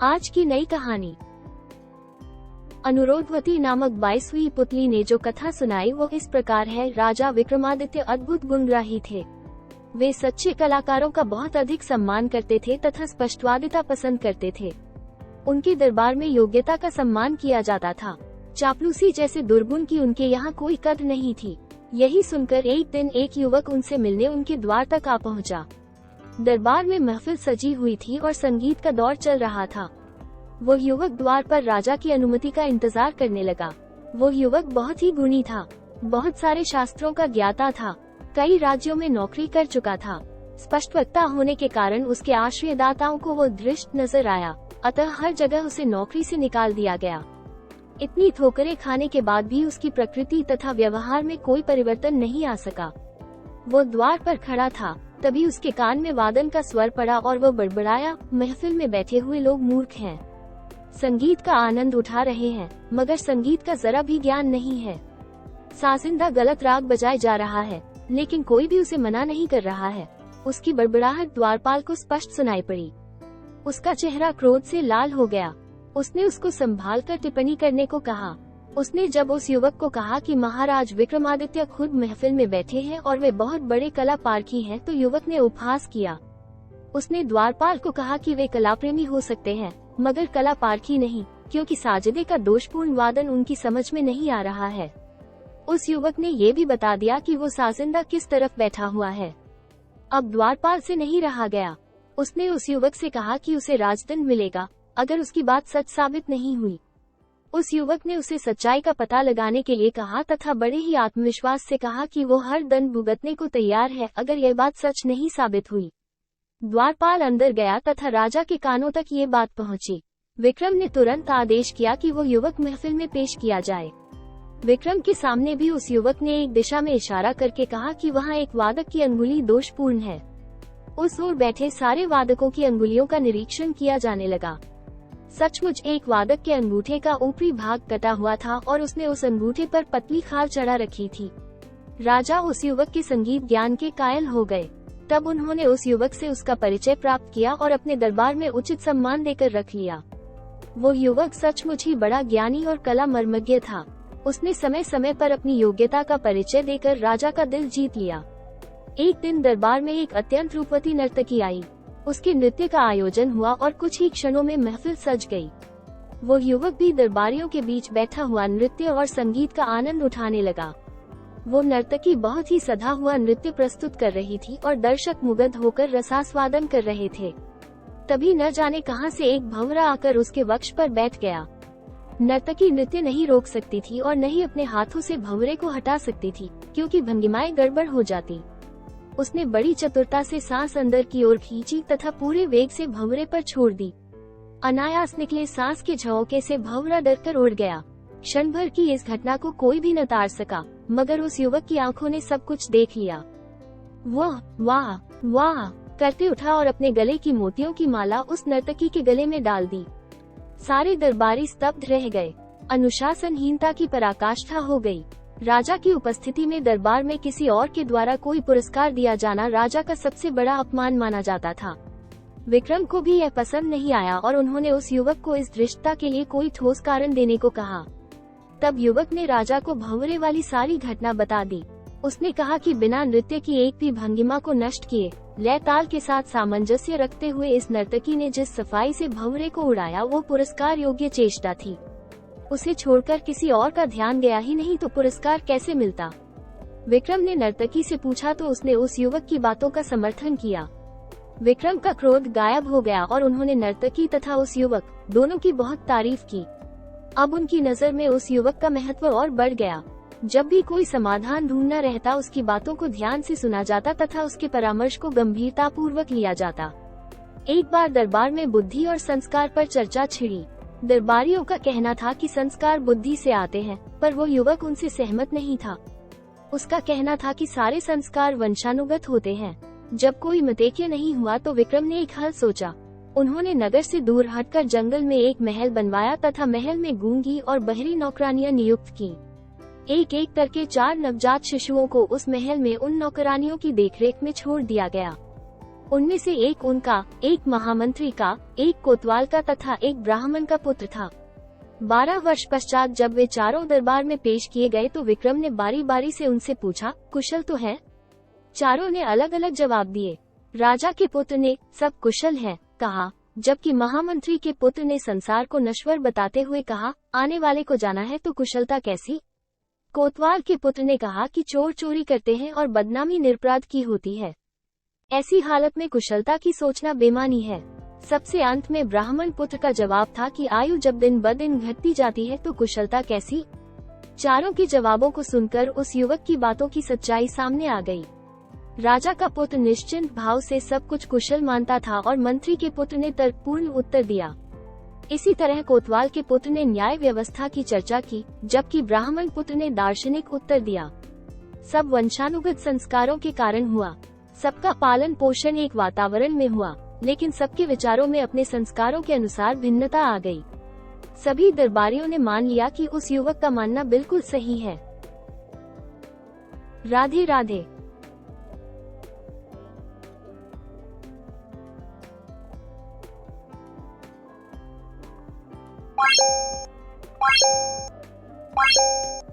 आज की नई कहानी। अनुरोधवती नामक 22वीं पुतली ने जो कथा सुनाई वो इस प्रकार है। राजा विक्रमादित्य अद्भुत गुणग्राही थे। वे सच्चे कलाकारों का बहुत अधिक सम्मान करते थे तथा स्पष्टवादिता पसंद करते थे। उनके दरबार में योग्यता का सम्मान किया जाता था। चापलूसी जैसे दुर्गुण की उनके यहाँ कोई कद्र नहीं थी। यही सुनकर एक दिन एक युवक उनसे मिलने उनके द्वार तक आ पहुँचा। दरबार में महफिल सजी हुई थी और संगीत का दौर चल रहा था। वो युवक द्वार पर राजा की अनुमति का इंतजार करने लगा। वो युवक बहुत ही गुणी था, बहुत सारे शास्त्रों का ज्ञाता था, कई राज्यों में नौकरी कर चुका था। स्पष्ट वक्ता होने के कारण उसके आश्रयदाताओं को वो धृष्ट नजर आया, अतः हर जगह उसे नौकरी से निकाल दिया गया। इतनी ठोकरें खाने के बाद भी उसकी प्रकृति तथा व्यवहार में कोई परिवर्तन नहीं आ सका। वो द्वार पर खड़ा था, तभी उसके कान में वादन का स्वर पड़ा और वो बड़बड़ाया, महफिल में बैठे हुए लोग मूर्ख हैं, संगीत का आनंद उठा रहे हैं, मगर संगीत का जरा भी ज्ञान नहीं है। साजिंदा गलत राग बजाए जा रहा है, लेकिन कोई भी उसे मना नहीं कर रहा है। उसकी बड़बड़ाहट द्वारपाल को स्पष्ट सुनाई पड़ी। उसका चेहरा क्रोध से लाल हो गया। उसने उसको संभाल कर टिप्पणी करने को कहा। उसने जब उस युवक को कहा कि महाराज विक्रमादित्य खुद महफिल में बैठे हैं और वे बहुत बड़े कला पारखी हैं, तो युवक ने उपहास किया। उसने द्वारपाल को कहा कि वे कला प्रेमी हो सकते हैं, मगर कला पारखी नहीं, क्योंकि साजिदे का दोषपूर्ण वादन उनकी समझ में नहीं आ रहा है। उस युवक ने ये भी बता दिया कि वो साजिंदा किस तरफ बैठा हुआ है। अब द्वारपाल से नहीं रहा गया। उसने उस युवक से कहा कि उसे राजदंड मिलेगा अगर उसकी बात सच साबित नहीं हुई। उस युवक ने उसे सच्चाई का पता लगाने के लिए कहा तथा बड़े ही आत्मविश्वास से कहा कि वो हर दंड भुगतने को तैयार है अगर यह बात सच नहीं साबित हुई। द्वारपाल अंदर गया तथा राजा के कानों तक ये बात पहुंची। विक्रम ने तुरंत आदेश किया कि वो युवक महफिल में पेश किया जाए। विक्रम के सामने भी उस युवक ने एक दिशा में इशारा करके कहा कि वहाँ एक वादक की अंगुली दोषपूर्ण है। उस ओर बैठे सारे वादकों की अंगुलियों का निरीक्षण किया जाने लगा। सचमुच एक वादक के अंगूठे का ऊपरी भाग कटा हुआ था और उसने उस अंगूठे पर पतली खाल चढ़ा रखी थी। राजा उस युवक के संगीत ज्ञान के कायल हो गए। तब उन्होंने उस युवक से उसका परिचय प्राप्त किया और अपने दरबार में उचित सम्मान देकर रख लिया। वो युवक सचमुच ही बड़ा ज्ञानी और कला मर्मज्ञ था। उसने समय समय पर अपनी योग्यता का परिचय देकर राजा का दिल जीत लिया। एक दिन दरबार में एक अत्यंत रूपवती नर्तकी आई। उसके नृत्य का आयोजन हुआ और कुछ ही क्षणों में महफिल सज गई। वो युवक भी दरबारियों के बीच बैठा हुआ नृत्य और संगीत का आनंद उठाने लगा। वो नर्तकी बहुत ही सधा हुआ नृत्य प्रस्तुत कर रही थी और दर्शक मुग्ध होकर रसास्वादन कर रहे थे। तभी न जाने कहां से एक भंवरा आकर उसके वक्ष पर बैठ गया। नर्तकी नृत्य नहीं रोक सकती थी और न ही अपने हाथों से भंवरे को हटा सकती थी, क्योंकि भंगिमाएं गड़बड़ हो जाती। उसने बड़ी चतुरता से सांस अंदर की ओर खींची तथा पूरे वेग से भंवरे पर छोड़ दी। अनायास निकले सांस के झोंके से भंवरा डरकर उड़ गया। क्षण भर की इस घटना को कोई भी न तार सका, मगर उस युवक की आंखों ने सब कुछ देख लिया। वाह वाह वाह करते उठा और अपने गले की मोतियों की माला उस नर्तकी के गले में डाल दी। सारे दरबारी स्तब्ध रह गए। अनुशासनहीनता की पराकाष्ठा हो गई। राजा की उपस्थिति में दरबार में किसी और के द्वारा कोई पुरस्कार दिया जाना राजा का सबसे बड़ा अपमान माना जाता था। विक्रम को भी यह पसंद नहीं आया और उन्होंने उस युवक को इस धृष्टता के लिए कोई ठोस कारण देने को कहा। तब युवक ने राजा को भंवरे वाली सारी घटना बता दी। उसने कहा कि बिना नृत्य की एक भी भंगिमा को नष्ट किए, लय ताल के साथ सामंजस्य रखते हुए इस नर्तकी ने जिस सफाई से भंवरे को उड़ाया वो पुरस्कार योग्य चेष्टा थी। उसे छोड़कर किसी और का ध्यान गया ही नहीं तो पुरस्कार कैसे मिलता। विक्रम ने नर्तकी से पूछा तो उसने उस युवक की बातों का समर्थन किया। विक्रम का क्रोध गायब हो गया और उन्होंने नर्तकी तथा उस युवक दोनों की बहुत तारीफ की। अब उनकी नजर में उस युवक का महत्व और बढ़ गया। जब भी कोई समाधान ढूंढना रहता उसकी बातों को ध्यान से सुना जाता तथा उसके परामर्श को गंभीरता पूर्वक लिया जाता। एक बार दरबार में बुद्धि और संस्कार पर चर्चा छिड़ी। दरबारियों का कहना था कि संस्कार बुद्धि से आते हैं, पर वो युवक उनसे सहमत नहीं था। उसका कहना था कि सारे संस्कार वंशानुगत होते हैं। जब कोई मतैक्य नहीं हुआ तो विक्रम ने एक हल सोचा। उन्होंने नगर से दूर हटकर जंगल में एक महल बनवाया तथा महल में गूंगी और बहरी नौकरानियां नियुक्त की। एक एक करके 4 नवजात शिशुओं को उस महल में उन नौकरानियों की देखरेख में छोड़ दिया गया। उनमें से एक उनका, एक महामंत्री का, एक कोतवाल का तथा एक ब्राह्मण का पुत्र था। 12 वर्ष पश्चात जब वे चारों दरबार में पेश किए गए तो विक्रम ने बारी बारी से उनसे पूछा, कुशल तो है? चारों ने अलग अलग जवाब दिए। राजा के पुत्र ने सब कुशल है कहा, जबकि महामंत्री के पुत्र ने संसार को नश्वर बताते हुए कहा, आने वाले को जाना है तो कुशलता कैसी? कोतवाल के पुत्र ने कहा कि चोर चोरी करते हैं और बदनामी निरपराध की होती है, ऐसी हालत में कुशलता की सोचना बेमानी है। सबसे अंत में ब्राह्मण पुत्र का जवाब था कि आयु जब दिन ब दिन घटती जाती है तो कुशलता कैसी? चारों के जवाबों को सुनकर उस युवक की बातों की सच्चाई सामने आ गई। राजा का पुत्र निश्चिंत भाव से सब कुछ कुशल मानता था और मंत्री के पुत्र ने तर्कपूर्ण उत्तर दिया। इसी तरह कोतवाल के पुत्र ने न्याय व्यवस्था की चर्चा की, जबकि ब्राह्मण पुत्र ने दार्शनिक उत्तर दिया। सब वंशानुगत संस्कारों के कारण हुआ। सबका पालन पोषण एक वातावरण में हुआ, लेकिन सबके विचारों में अपने संस्कारों के अनुसार भिन्नता आ गई। सभी दरबारियों ने मान लिया कि उस युवक का मानना बिल्कुल सही है। राधे राधे। Bye.